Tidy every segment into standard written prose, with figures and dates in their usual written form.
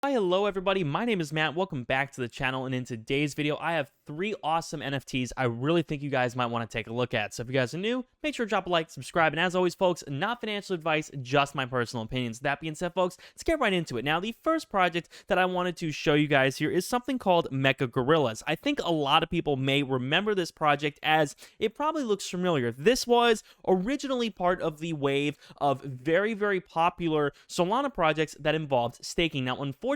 Hi, hello everybody, my name is Matt. Welcome back to the channel, and in today's video I have 3 awesome NFTs I really think you guys might want to take a look at. So if you guys are new, make sure to drop a like, subscribe, and as always folks, not financial advice, just my personal opinions. That being said folks, let's get right into it. Now the first project that I wanted to show you guys here is something called Mecha Gorillas. I think a lot of people may remember this project as it probably looks familiar. This was originally part of the wave of very popular Solana projects that involved staking. Now unfortunately,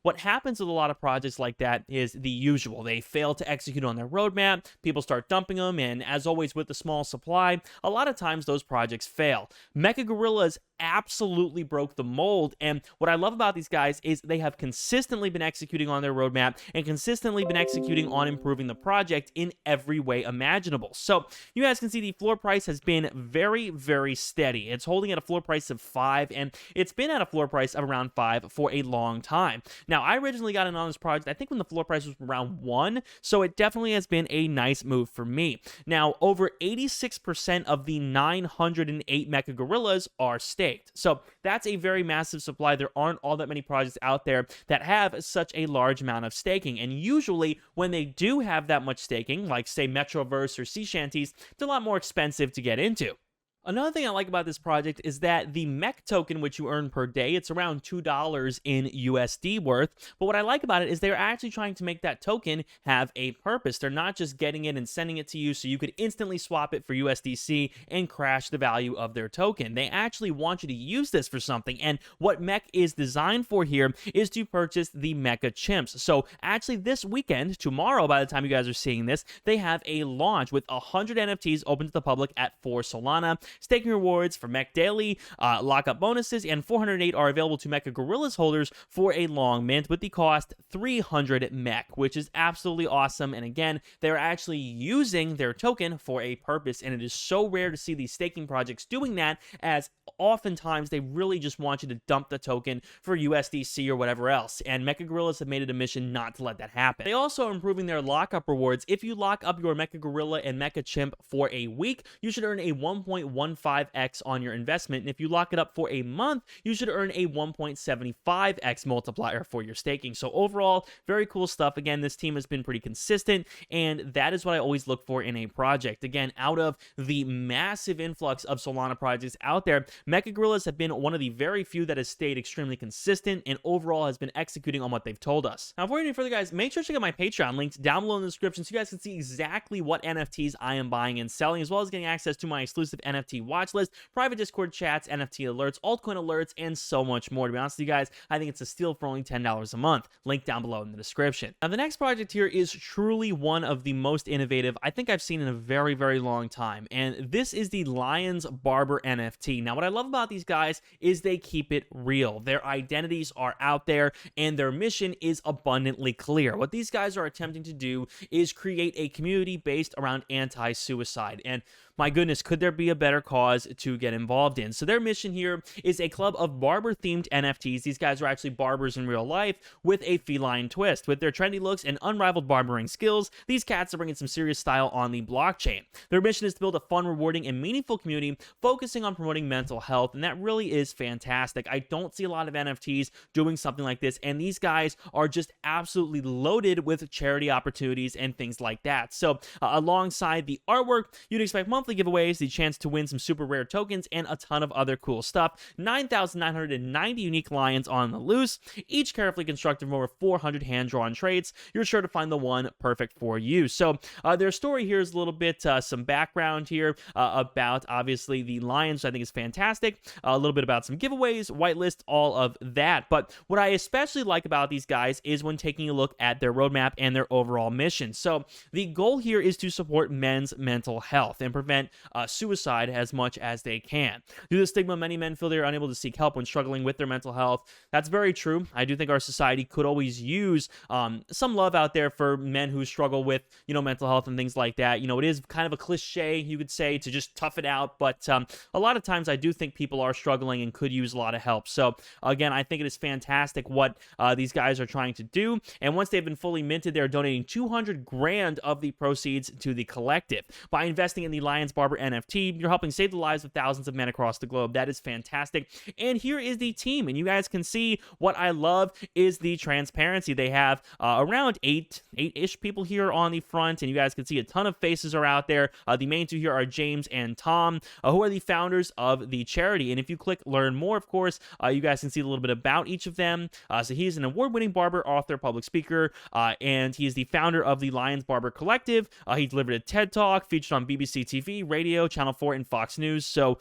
what happens with a lot of projects like that is the usual. They fail to execute on their roadmap, people start dumping them, and as always with the small supply, a lot of times those projects fail. Mecha Gorillas absolutely broke the mold, and what I love about these guys is they have consistently been executing on their roadmap and consistently been executing on improving the project in every way imaginable. So you guys can see the floor price has been very steady. It's holding at a floor price of 5, and it's been at a floor price of around 5 for a long time. Now I originally got in on this project I think when the floor price was around 1, so it definitely has been a nice move for me. Now over 86% of the 908 Mecha Gorillas are staked. So that's a very massive supply. There aren't all that many projects out there that have such a large amount of staking. And usually when they do have that much staking, like say Metroverse or Sea Shanties, they're a lot more expensive to get into. Another thing I like about this project is that the MEC token, which you earn per day, it's around $2 in USD worth. But what I like about it is they're actually trying to make that token have a purpose. They're not just getting it and sending it to you so you could instantly swap it for USDC and crash the value of their token. They actually want you to use this for something. And what MEC is designed for here is to purchase the Mecha Chimps. So actually this weekend, tomorrow, by the time you guys are seeing this, they have a launch with 100 NFTs open to the public at 4 Solana. Staking rewards for MEC Daily, lockup bonuses, and 408 are available to Mecha Gorillas holders for a long mint with the cost 300 MEC, which is absolutely awesome. And again, they're actually using their token for a purpose, and it is so rare to see these staking projects doing that, as oftentimes they really just want you to dump the token for USDC or whatever else, and Mecha Gorillas have made it a mission not to let that happen. They also are improving their lockup rewards. If you lock up your Mecha Gorilla and Mecha Chimp for a week, you should earn a 1.15x on your investment, and if you lock it up for a month, you should earn a 1.75x multiplier for your staking. So overall, very cool stuff. Again, this team has been pretty consistent, and that is what I always look for in a project. Again, out of the massive influx of Solana projects out there, Mecha Gorillas have been one of the very few that has stayed extremely consistent and overall has been executing on what they've told us. Now, before we go any further, guys, make sure to check out my Patreon, linked down below in the description, so you guys can see exactly what NFTs I am buying and selling, as well as getting access to my exclusive NFT watch list, private Discord chats, NFT alerts, altcoin alerts, and so much more. To be honest with you guys, I think it's a steal for only $10 a month. Link down below in the description. Now, the next project here is truly one of the most innovative I think I've seen in a very long time, and this is the Lions Barber NFT. Now, what I love about these guys is they keep it real. Their identities are out there, and their mission is abundantly clear. What these guys are attempting to do is create a community based around anti-suicide, and my goodness, could there be a better cause to get involved in? So their mission here is a club of barber-themed NFTs. These guys are actually barbers in real life with a feline twist. With their trendy looks and unrivaled barbering skills, these cats are bringing some serious style on the blockchain. Their mission is to build a fun, rewarding, and meaningful community focusing on promoting mental health, and that really is fantastic. I don't see a lot of NFTs doing something like this, and these guys are just absolutely loaded with charity opportunities and things like that. So alongside the artwork, you'd expect monthly giveaways, the chance to win some super rare tokens, and a ton of other cool stuff. 9,990 unique lions on the loose, each carefully constructed from over 400 hand-drawn traits. You're sure to find the one perfect for you. So their story here is a little bit some background here about obviously the lions, which I think is fantastic. A little bit about some giveaways, whitelist, all of that. But what I especially like about these guys is when taking a look at their roadmap and their overall mission. So the goal here is to support men's mental health and prevent suicide as much as they can. Due to the stigma, many men feel they are unable to seek help when struggling with their mental health. That's very true. I do think our society could always use some love out there for men who struggle with, mental health and things like that. It is kind of a cliche, you could say, to just tough it out, but a lot of times I do think people are struggling and could use a lot of help. So again, I think it is fantastic what these guys are trying to do, and once they've been fully minted, they're donating 200 grand of the proceeds to the collective. By investing in the Lions Lions Barber NFT. You're helping save the lives of thousands of men across the globe. That is fantastic. And here is the team, and you guys can see what I love is the transparency. They have around eight-ish people here on the front, and you guys can see a ton of faces are out there. The main two here are James and Tom, who are the founders of the charity. And if you click learn more, of course, you guys can see a little bit about each of them. So he's an award-winning barber, author, public speaker, and he is the founder of the Lions Barber Collective. He delivered a TED Talk, featured on BBC TV, radio, Channel 4, and Fox News. So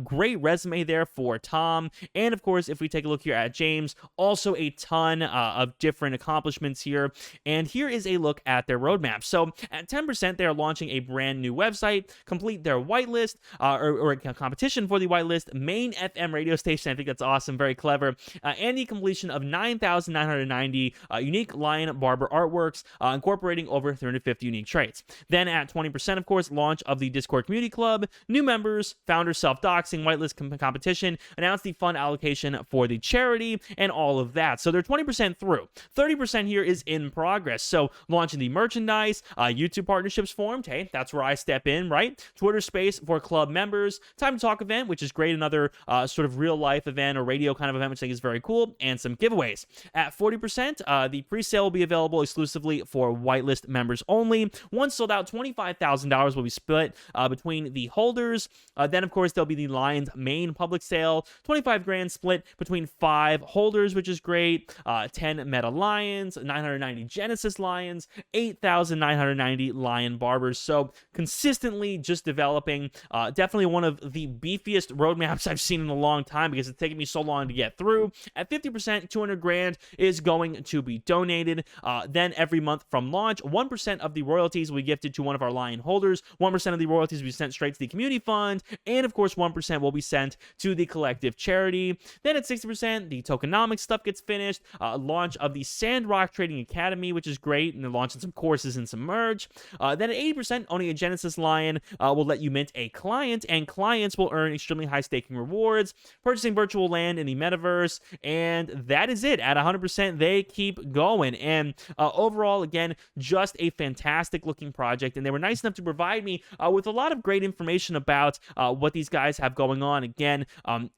great resume there for Tom. And of course, if we take a look here at James, also a ton of different accomplishments here. And here is a look at their roadmap. So at 10%, they're launching a brand new website, complete their whitelist, or a competition for the whitelist, main FM radio station. I think that's awesome, very clever. And the completion of 9,990 unique Lion Barber artworks, incorporating over 350 unique traits. Then at 20%, of course, launch of the Discord Community Club, new members, founder self-doxing, whitelist competition, announce the fund allocation for the charity, and all of that. So they're 20% through. 30% here is in progress. So launching the merchandise, YouTube partnerships formed. Hey, that's where I step in, right? Twitter space for club members, Time to Talk event, which is great, another sort of real life event or radio kind of event, which I think is very cool, and some giveaways. At 40%, the pre-sale will be available exclusively for whitelist members only. Once sold out, $25,000 will be split between the holders. Then, of course, there'll be the Lions main public sale, 25 grand split between 5 holders, which is great. 10 Meta Lions, 990 Genesis Lions, 8,990 Lion Barbers. So consistently just developing. Definitely one of the beefiest roadmaps I've seen in a long time because it's taken me so long to get through. At 50%, 200 grand is going to be donated. Then every month from launch, 1% of the royalties will be gifted to one of our Lion holders, 1% of the royalties will be sent straight to the community fund, and of course 1% will be sent to the collective charity. Then at 60%, the tokenomics stuff gets finished. Launch of the Sandrock Trading Academy, which is great, and they're launching some courses and some merch. Then at 80%, owning a Genesis Lion will let you mint a client, and clients will earn extremely high staking rewards, purchasing virtual land in the metaverse, and that is it. At 100%, they keep going. And overall, again, just a fantastic looking project, and they were nice enough to provide me with a lot of great information about what these guys have going on. Again,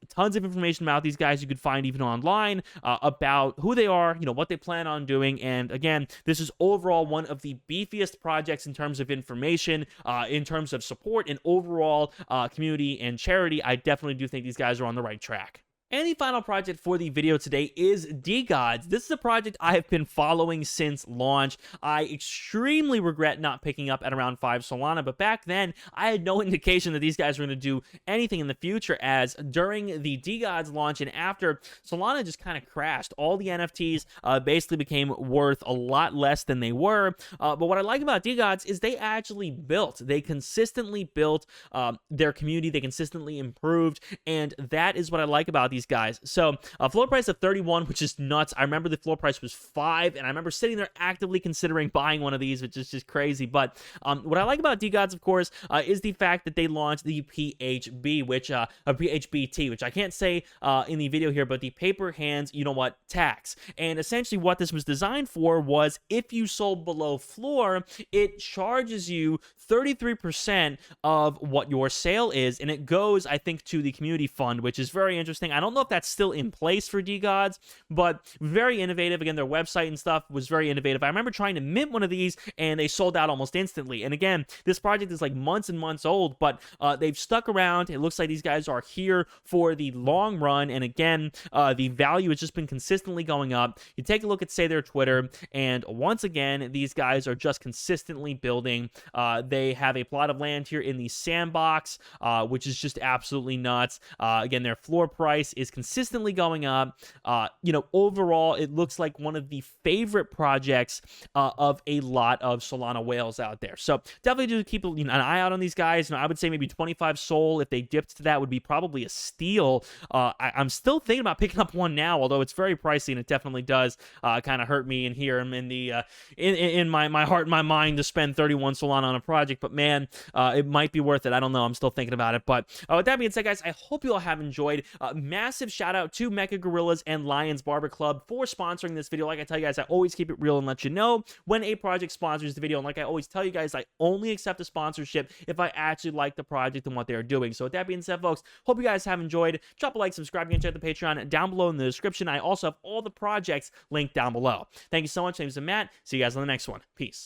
tons of information about these guys you could find even online, about who they are, what they plan on doing. And again, this is overall one of the beefiest projects in terms of information, in terms of support and overall community and charity. I definitely do think these guys are on the right track. And the final project for the video today is DeGods. This is a project I have been following since launch. I extremely regret not picking up at around 5 Solana, but back then I had no indication that these guys were going to do anything in the future, as during the DeGods launch and after, Solana just kind of crashed. All the NFTs basically became worth a lot less than they were. But what I like about DeGods is they actually built. They consistently built their community. They consistently improved, and that is what I like about these guys. So floor price of 31, which is nuts. I remember the floor price was 5, and I remember sitting there actively considering buying one of these, which is just crazy. But what I like about DeGods, of course, is the fact that they launched the PHB, PHBT, which I can't say in the video here, but the paper hands, tax. And essentially what this was designed for was if you sold below floor, it charges you 33% of what your sale is, and it goes, I think, to the community fund, which is very interesting. I don't know if that's still in place for DeGods, but very innovative. Again, their website and stuff was very innovative. I remember trying to mint one of these, and they sold out almost instantly. And again, this project is like months and months old, but they've stuck around. It looks like these guys are here for the long run, and again, the value has just been consistently going up. You take a look at, say, their Twitter, and once again, these guys are just consistently building. They have a plot of land here in the sandbox, which is just absolutely nuts. Again, their floor price is consistently going up. Overall, it looks like one of the favorite projects of a lot of Solana whales out there. So definitely do keep an eye out on these guys. I would say maybe 25 Sol, if they dipped to that, would be probably a steal. I'm still thinking about picking up one now, although it's very pricey, and it definitely does kind of hurt me and here in the in my heart and my mind to spend 31 Solana on a project. But man, it might be worth it. I don't know. I'm still thinking about it. But with that being said, guys, I hope you all have enjoyed. massive shout out to Mecha Gorillas and Barber Club for sponsoring this video. Like I tell you guys, I always keep it real and let you know when a project sponsors the video. And like I always tell you guys, I only accept a sponsorship if I actually like the project and what they're doing. So with that being said, folks, hope you guys have enjoyed. Drop a like, subscribe, and check the Patreon down below in the description. I also have all the projects linked down below. Thank you so much. My name is Matt. See you guys on the next one. Peace.